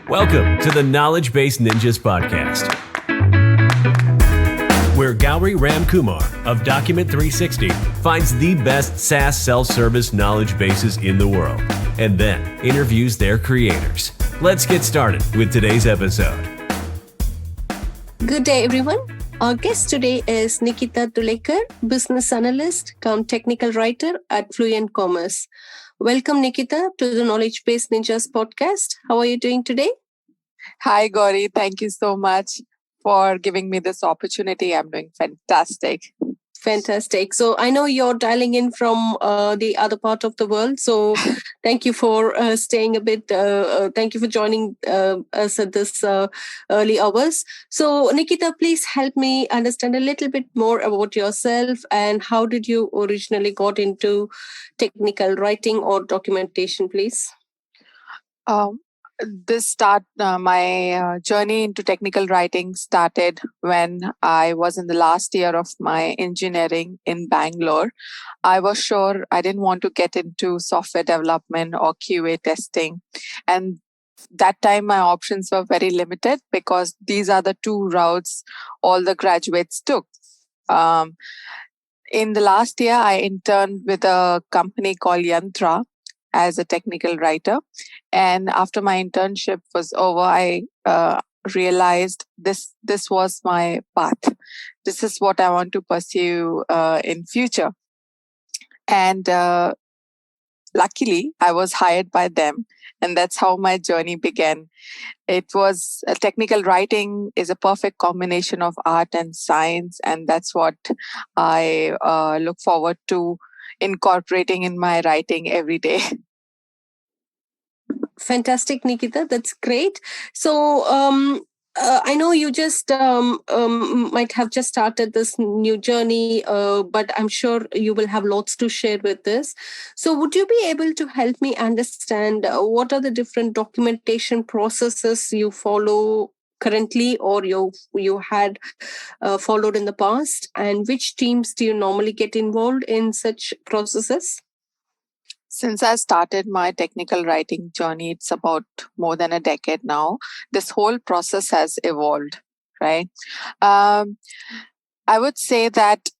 Welcome to the Knowledgebase Ninjas Podcast, where Gauri Ramkumar of Document 360 finds the best SaaS self-service knowledge bases in the world and then interviews their creators. Let's get started with today's episode. Good day, everyone. Our guest today is Nikita Dhulekar, Business Analyst cum Technical Writer at Fluent Commerce. Welcome, Nikita, to the Knowledgebase Ninjas Podcast. How are you doing today? Hi, Gauri. Thank you so much for giving me this opportunity. I'm doing fantastic. Fantastic. So I know you're dialing in from the other part of the world. So thank you for staying a bit. Thank you for joining us at this early hours. So Nikita, please help me understand a little bit more about yourself and how did you originally got into technical writing or documentation, please? My journey into technical writing started when I was in the last year of my engineering in Bangalore. I was sure I didn't want to get into software development or QA testing. And that time my options were very limited because these are the two routes all the graduates took. In the last year, I interned with a company called Yantra as a technical writer. And after my internship was over, I realized this was my path. This is what I want to pursue in future. And luckily, I was hired by them. And that's how my journey began. It was technical writing is a perfect combination of art and science. And that's what I look forward to incorporating in my writing every day. Fantastic, Nikita. That's great. So I know you just might have just started this new journey, but I'm sure you will have lots to share with this. So would you be able to help me understand what are the different documentation processes you follow currently or you had followed in the past, and which teams do you normally get involved in such processes? Since I started my technical writing journey, it's about more than a decade now. This whole process has evolved, right? I would say that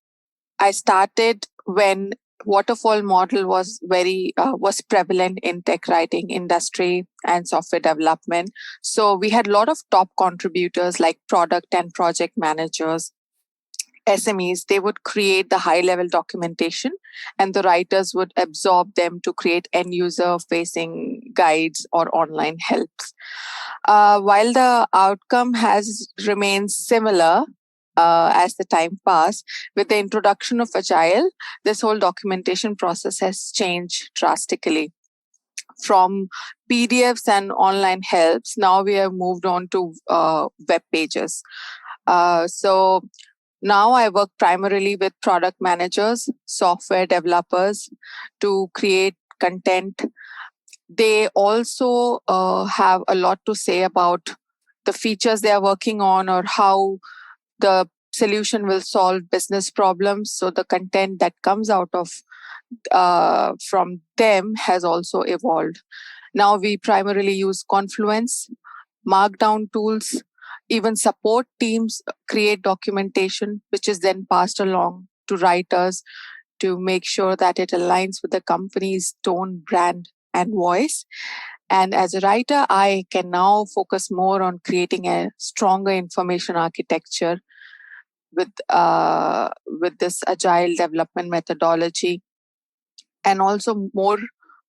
I started when waterfall model was was prevalent in tech writing industry and software development. So we had a lot of top contributors like product and project managers, SMEs. They would create the high level documentation and the writers would absorb them to create end user facing guides or online helps. While the outcome has remained similar as the time passed, with the introduction of Agile, this whole documentation process has changed drastically. From PDFs and online helps, now we have moved on to web pages. So now I work primarily with product managers, software developers to create content. They also have a lot to say about the features they are working on or how the solution will solve business problems. So the content that comes out of from them has also evolved. Now we primarily use Confluence, Markdown tools, even support teams create documentation, which is then passed along to writers to make sure that it aligns with the company's tone, brand, and voice. And as a writer, I can now focus more on creating a stronger information architecture with this agile development methodology. And also more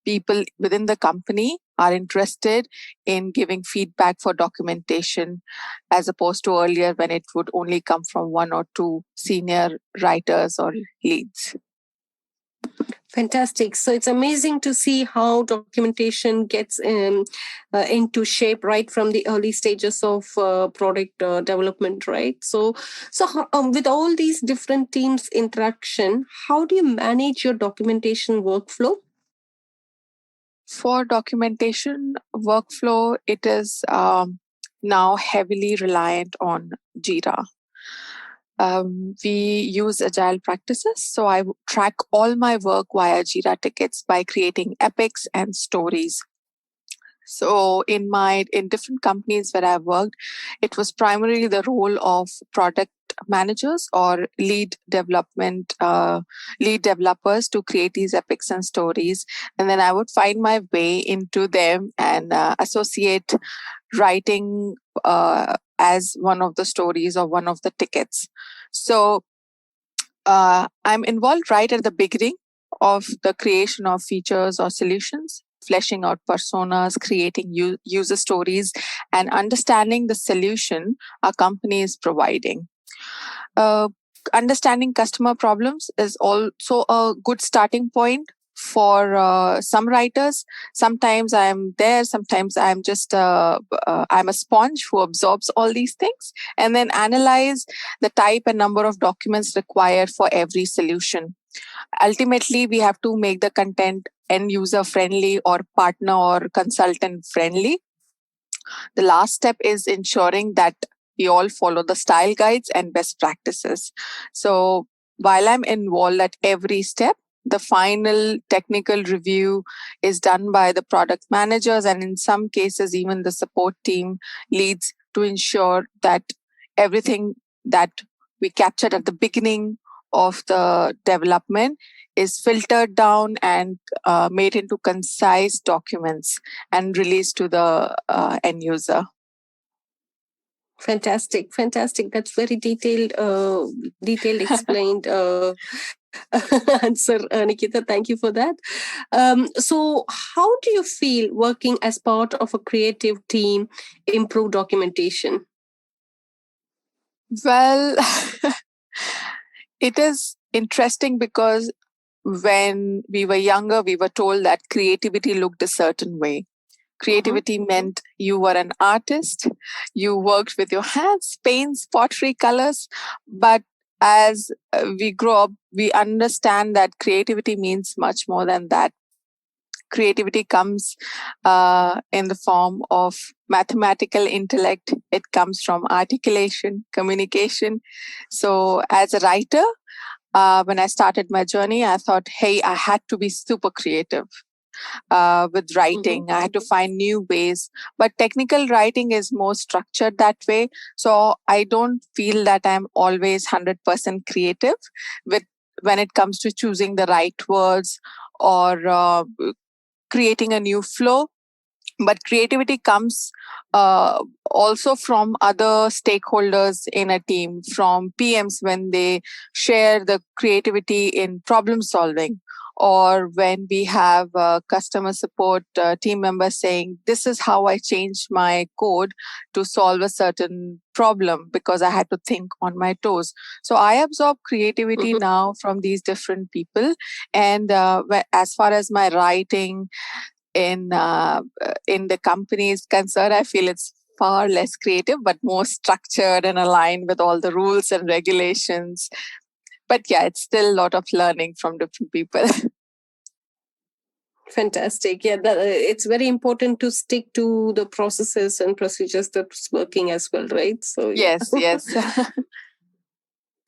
people within the company are interested in giving feedback for documentation as opposed to earlier when it would only come from one or two senior writers or leads. Fantastic. So it's amazing to see how documentation gets into shape right from the early stages of product development, right? So with all these different teams interaction, how do you manage your documentation workflow? For documentation workflow, it is now heavily reliant on Jira. We use agile practices. So I track all my work via Jira tickets by creating epics and stories. So in different companies where I've worked, it was primarily the role of product managers or lead developers to create these epics and stories, and then I would find my way into them and associate writing as one of the stories or one of the tickets. So I'm involved right at the beginning of the creation of features or solutions, fleshing out personas, creating user stories, and understanding the solution our company is providing. Uh, Understanding customer problems is also a good starting point for some writers. Sometimes I'm there, sometimes I'm just I'm a sponge who absorbs all these things and then analyze the type and number of documents required for every solution. Ultimately, we have to make the content end user friendly or partner or consultant friendly. The last step is ensuring that we all follow the style guides and best practices. So while I'm involved at every step, the final technical review is done by the product managers, and in some cases, even the support team leads to ensure that everything that we captured at the beginning of the development is filtered down and made into concise documents and released to the end user. Fantastic. That's very detailed explained answer, Nikita. Thank you for that. So, how do you feel working as part of a creative team improve documentation? Well, it is interesting because when we were younger, we were told that creativity looked a certain way. Creativity meant you were an artist, you worked with your hands, paints, pottery, colors. But as we grow up, we understand that creativity means much more than that. Creativity comes in the form of mathematical intellect. It comes from articulation, communication. So, as a writer, when I started my journey, I thought, hey, I had to be super creative with writing. I had to find new ways. But technical writing is more structured that way. So I don't feel that I'm always 100% creative with when it comes to choosing the right words or creating a new flow. But creativity comes also from other stakeholders in a team, from PMs when they share the creativity in problem solving, or when we have customer support team members saying, this is how I changed my code to solve a certain problem because I had to think on my toes. So I absorb creativity now from these different people. And as far as my writing in the company is concerned, I feel it's far less creative, but more structured and aligned with all the rules and regulations. But yeah, it's still a lot of learning from different people. Fantastic. Yeah, it's very important to stick to the processes and procedures that's working as well, right? So yes.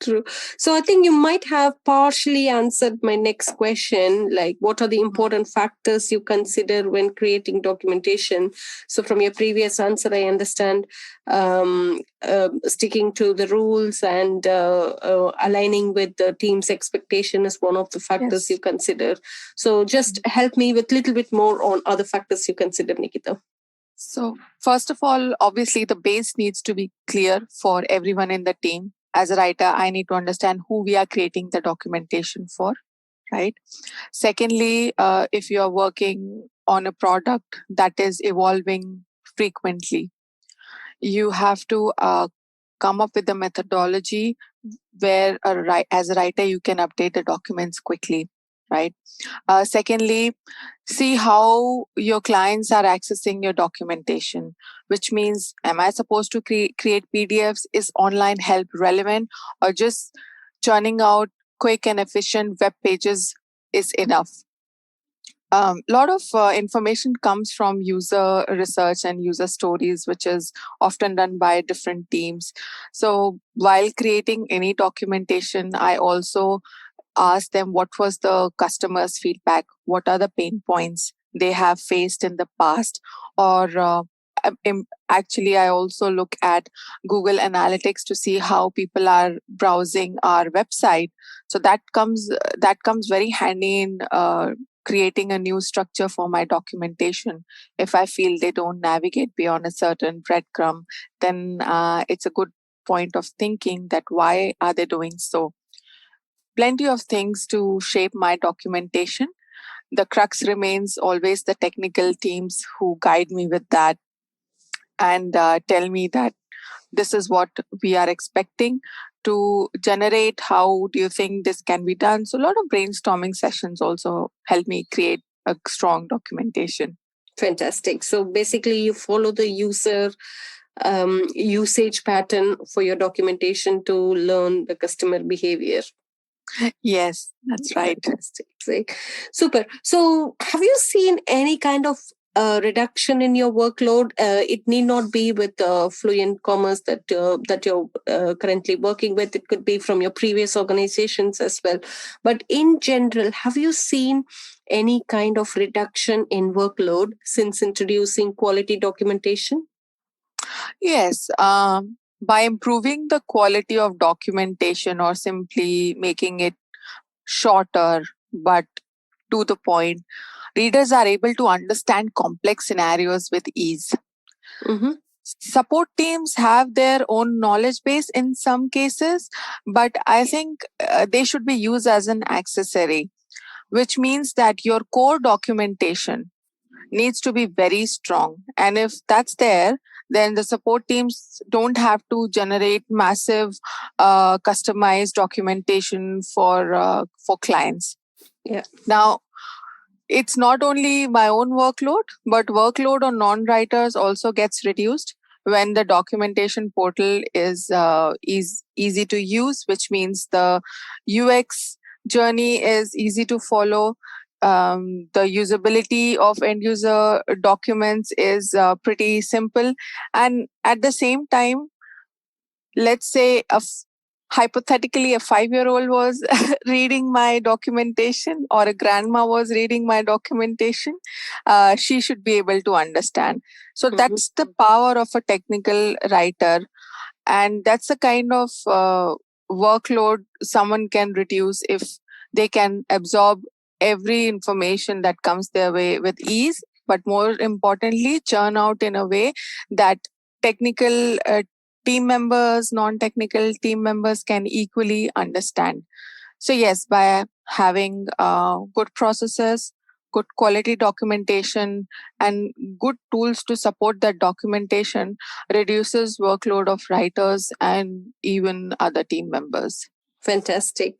True. So I think you might have partially answered my next question, like what are the important factors you consider when creating documentation? So from your previous answer, I understand sticking to the rules and aligning with the team's expectation is one of the factors you consider. So just help me with a little bit more on other factors you consider, Nikita. So first of all, obviously the base needs to be clear for everyone in the team. As a writer, I need to understand who we are creating the documentation for, right? Secondly, if you are working on a product that is evolving frequently, you have to come up with a methodology where as a writer, you can update the documents quickly, right? Secondly, see how your clients are accessing your documentation, which means, am I supposed to create PDFs? Is online help relevant, or just churning out quick and efficient web pages is enough? A lot of information comes from user research and user stories, which is often done by different teams. So while creating any documentation, I also ask them what was the customer's feedback, what are the pain points they have faced in the past, or actually I also look at Google Analytics to see how people are browsing our website. So that comes very handy in creating a new structure for my documentation. If I feel they don't navigate beyond a certain breadcrumb, then it's a good point of thinking that why are they doing so. Plenty of things to shape my documentation. The crux remains always the technical teams who guide me with that and tell me that this is what we are expecting to generate. How do you think this can be done? So a lot of brainstorming sessions also help me create a strong documentation. Fantastic. So basically, you follow the usage pattern for your documentation to learn the customer behavior. Yes, that's right. Fantastic. Right. Super. So have you seen any kind of reduction in your workload? It need not be with Fluent Commerce that you're currently working with. It could be from your previous organizations as well. But in general, have you seen any kind of reduction in workload since introducing quality documentation? Yes. By improving the quality of documentation or simply making it shorter but to the point, readers are able to understand complex scenarios with ease. Mm-hmm. Support teams have their own knowledge base in some cases, but I think they should be used as an accessory, which means that your core documentation needs to be very strong. And if that's there, then the support teams don't have to generate massive customized documentation for clients. Yeah. Now, it's not only my own workload, but workload on non-writers also gets reduced when the documentation portal is easy to use, which means the UX journey is easy to follow. The usability of end user documents is pretty simple. And at the same time, let's say hypothetically a 5-year-old was reading my documentation or a grandma was reading my documentation, she should be able to understand. So that's the power of a technical writer, and that's the kind of workload someone can reduce if they can absorb every information that comes their way with ease, but more importantly churn out in a way that technical team members, non-technical team members can equally understand. So yes, by having good processes, good quality documentation, and good tools to support that documentation reduces workload of writers and even other team members. Fantastic.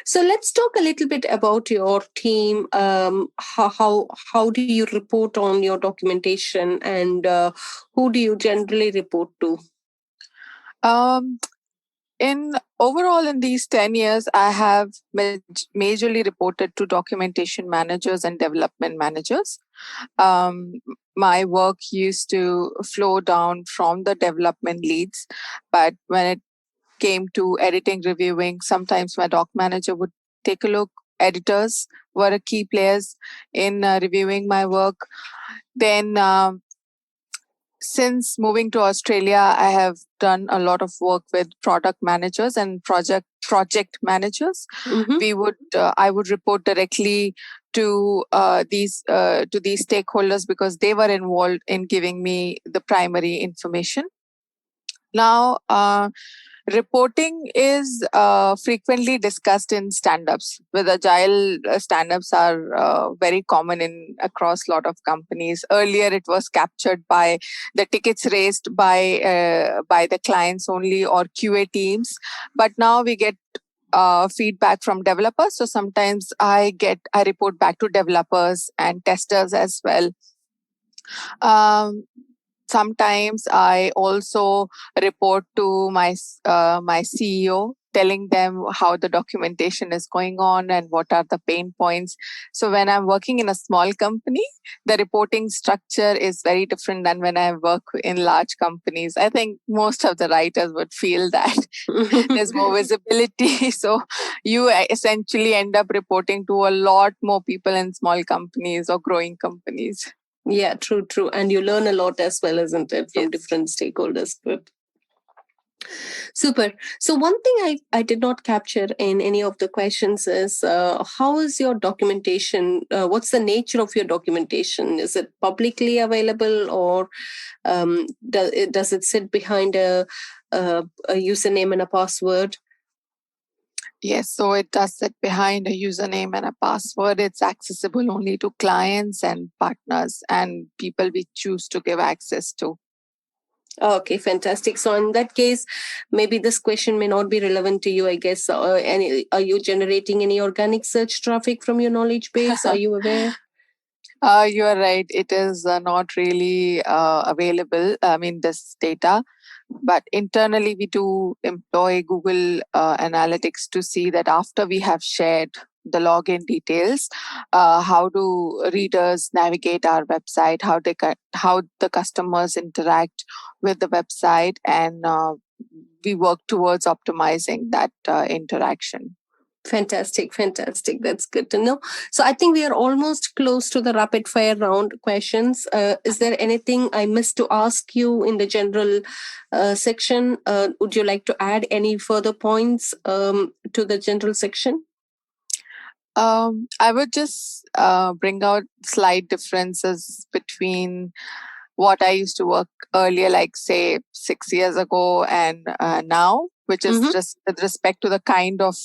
So let's talk a little bit about your team. How do you report on your documentation, and who do you generally report to? In overall, in these 10 years, I have majorly reported to documentation managers and development managers. My work used to flow down from the development leads, but when it came to editing, reviewing, sometimes my doc manager would take a look. Editors were a key players in reviewing my work. Then since moving to Australia, I have done a lot of work with product managers and project managers. Mm-hmm. I would report directly to these stakeholders because they were involved in giving me the primary information. Now, reporting is frequently discussed in stand-ups. With Agile, stand-ups are very common in across a lot of companies. Earlier, it was captured by the tickets raised by the clients only or QA teams, but now we get feedback from developers. So sometimes I report back to developers and testers as well. Sometimes I also report to my CEO telling them how the documentation is going on and what are the pain points. So when I'm working in a small company, the reporting structure is very different than when I work in large companies. I think most of the writers would feel that there's more visibility. So you essentially end up reporting to a lot more people in small companies or growing companies. Yeah, true. And you learn a lot as well, isn't it, from Yes. different stakeholders. Good. Super. So one thing I did not capture in any of the questions is how is your documentation? What's the nature of your documentation? Is it publicly available, or does it sit behind a username and a password? Yes, so it does sit behind a username and a password. It's accessible only to clients and partners and people we choose to give access to. Okay, fantastic. So in that case, maybe this question may not be relevant to you, I guess. Are you generating any organic search traffic from your knowledge base? Are you aware? You are right. It is not really available. I mean, this data. But internally, we do employ Google Analytics to see that after we have shared the login details, how do readers navigate our website, how the customers interact with the website, and we work towards optimizing that interaction. Fantastic. That's good to know. So I think we are almost close to the rapid fire round questions. Is there anything I missed to ask you in the general section? Would you like to add any further points to the general section? I would just bring out slight differences between what I used to work earlier, like say 6 years ago, and now, which is just with respect to the kind of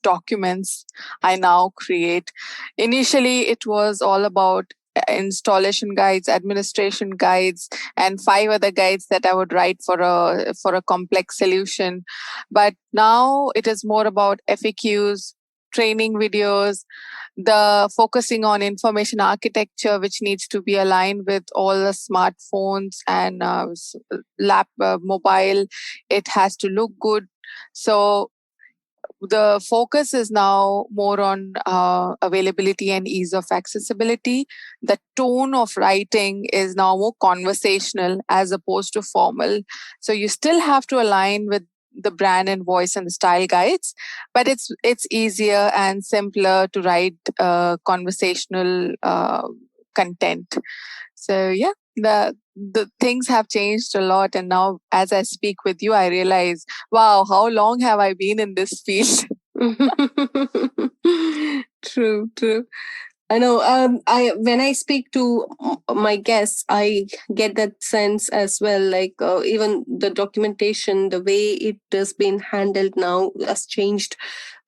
documents I now create. Initially, it was all about installation guides, administration guides, and 5 other guides that I would write for a complex solution. But now it is more about FAQs, training videos, the focusing on information architecture, which needs to be aligned with all the smartphones and mobile. It has to look good. So the focus is now more on availability and ease of accessibility. The tone of writing is now more conversational as opposed to formal. So you still have to align with the brand and voice and the style guides, but it's easier and simpler to write conversational content. So yeah, the things have changed a lot, and now as I speak with you, I realize, wow, how long have I been in this field? True. I know. When I speak to my guests, I get that sense as well. Like even the documentation, the way it has been handled now has changed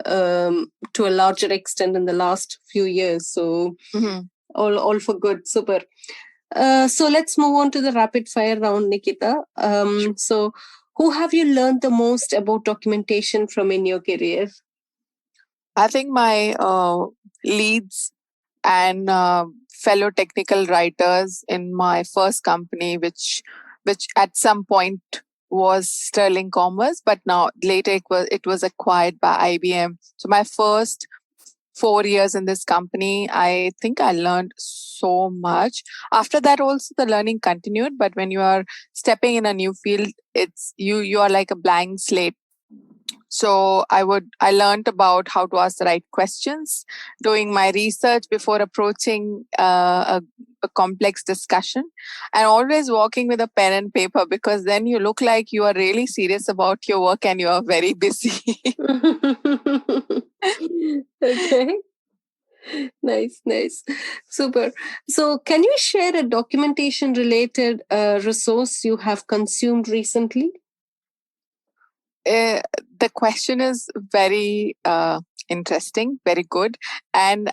to a larger extent in the last few years. So all for good. Super. So let's move on to the rapid fire round, Nikita. So who have you learned the most about documentation from in your career? I think my leads and fellow technical writers in my first company, which at some point was Sterling Commerce, but now later it was acquired by IBM. So my first 4 years in this company, I think I learned so much. After that, also the learning continued. But when you are stepping in a new field, it's you are like a blank slate. So I learned about how to ask the right questions, doing my research before approaching a complex discussion, and always walking with a pen and paper, because then you look like you are really serious about your work and you are very busy. Okay. Nice. Super. So can you share a documentation related resource you have consumed recently? The question is very interesting, very good. And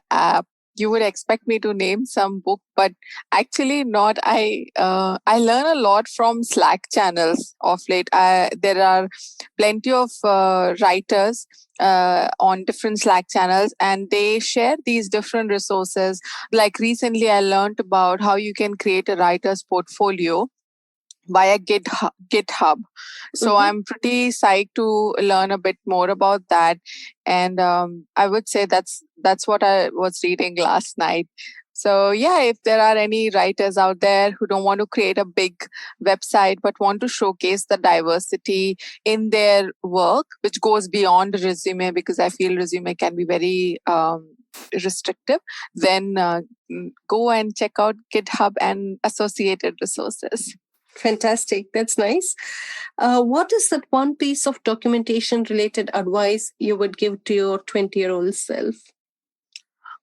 you would expect me to name some book, but actually not. I learn a lot from Slack channels of late. There are plenty of writers on different Slack channels, and they share these different resources. Like recently, I learned about how you can create a writer's portfolio via GitHub. So I'm pretty psyched to learn a bit more about that. And I would say that's what I was reading last night. So yeah, if there are any writers out there who don't want to create a big website but want to showcase the diversity in their work, which goes beyond resume, because I feel resume can be very restrictive, then go and check out GitHub and associated resources. Fantastic. That's nice. What is that one piece of documentation related advice you would give to your 20-year-old self?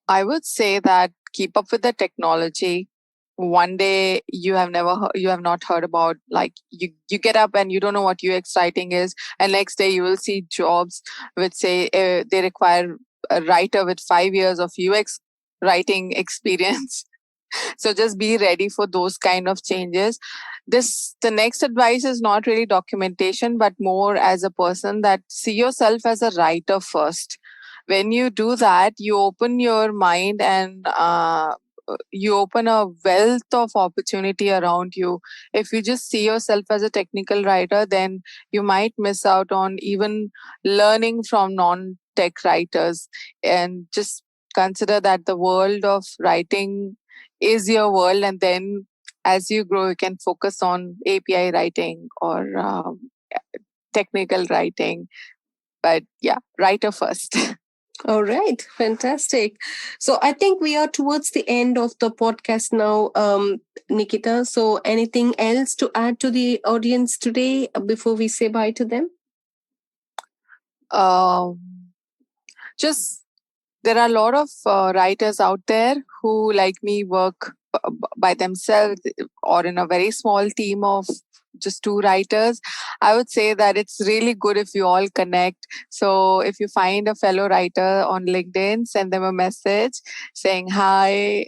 I would say that keep up with the technology. One day you have not heard about, like, you get up and you don't know what UX writing is, and next day you will see jobs which say they require a writer with 5 years of UX writing experience. So just be ready for those kind of changes. The next advice is not really documentation, but more as a person, that see yourself as a writer first. When you do that, you open your mind and you open a wealth of opportunity around you. If you just see yourself as a technical writer, then you might miss out on even learning from non-tech writers. And just consider that the world of writing is your world, and then as you grow, you can focus on API writing or technical writing. But yeah, writer first. All right. Fantastic. So I think we are towards the end of the podcast now, Nikita. So anything else to add to the audience today before we say bye to them? Just there are a lot of writers out there who, like me, work by themselves or in a very small team of just 2 writers. I would say that it's really good if you all connect. So if you find a fellow writer on LinkedIn, send them a message saying, hi,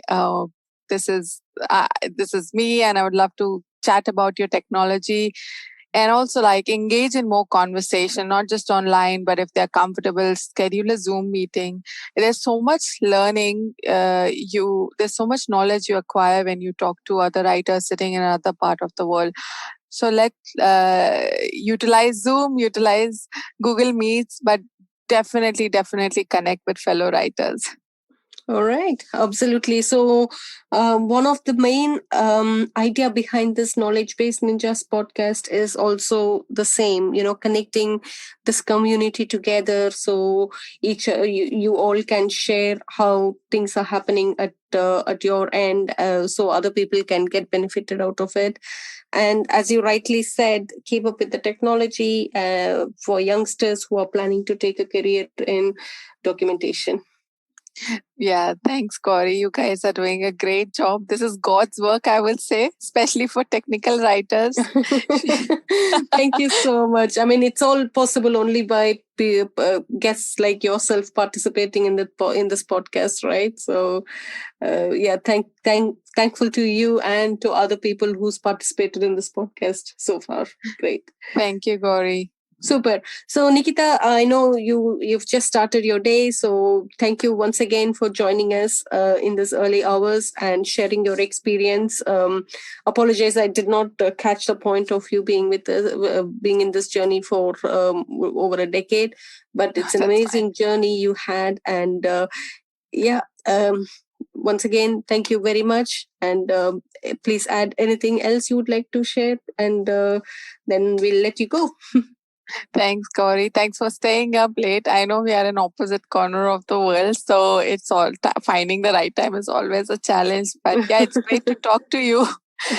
this is me, and I would love to chat about your technology. And also, like, engage in more conversation, not just online, but if they're comfortable, schedule a Zoom meeting. There's so much learning. There's so much knowledge you acquire when you talk to other writers sitting in another part of the world. So let's utilize Zoom, utilize Google Meets, but definitely connect with fellow writers. All right, absolutely. So one of the main idea behind this Knowledgebase Ninjas podcast is also the same, connecting this community together. So each you all can share how things are happening at your end, so other people can get benefited out of it. And as you rightly said, keep up with the technology for youngsters who are planning to take a career in documentation. Yeah, thanks, Corey. You guys are doing a great job. This is God's work, I will say, especially for technical writers. Thank you so much. I mean, it's all possible only by guests like yourself participating in this podcast, right? So, yeah, thankful to you and to other people who's participated in this podcast so far. Great. Thank you, Corey. Super. So, Nikita, I know you've just started your day. So thank you once again for joining us in this early hours and sharing your experience. Apologize, I did not catch the point of you being being in this journey for over a decade, but it's an amazing journey you had. And once again, thank you very much. And please add anything else you would like to share, and then we'll let you go. Thanks, Corey. Thanks for staying up late. I know we are in opposite corner of the world, so it's all finding the right time is always a challenge. But yeah, it's great to talk to you,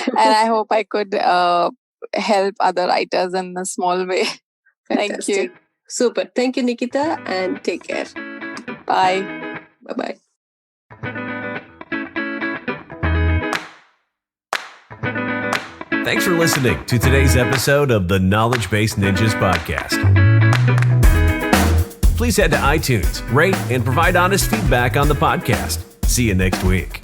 and I hope I could help other writers in a small way. Fantastic. Thank you. Super. Thank you, Nikita, and take care. Bye. Bye-bye. Thanks for listening to today's episode of the Knowledgebase Ninjas Podcast. Please head to iTunes, rate, and provide honest feedback on the podcast. See you next week.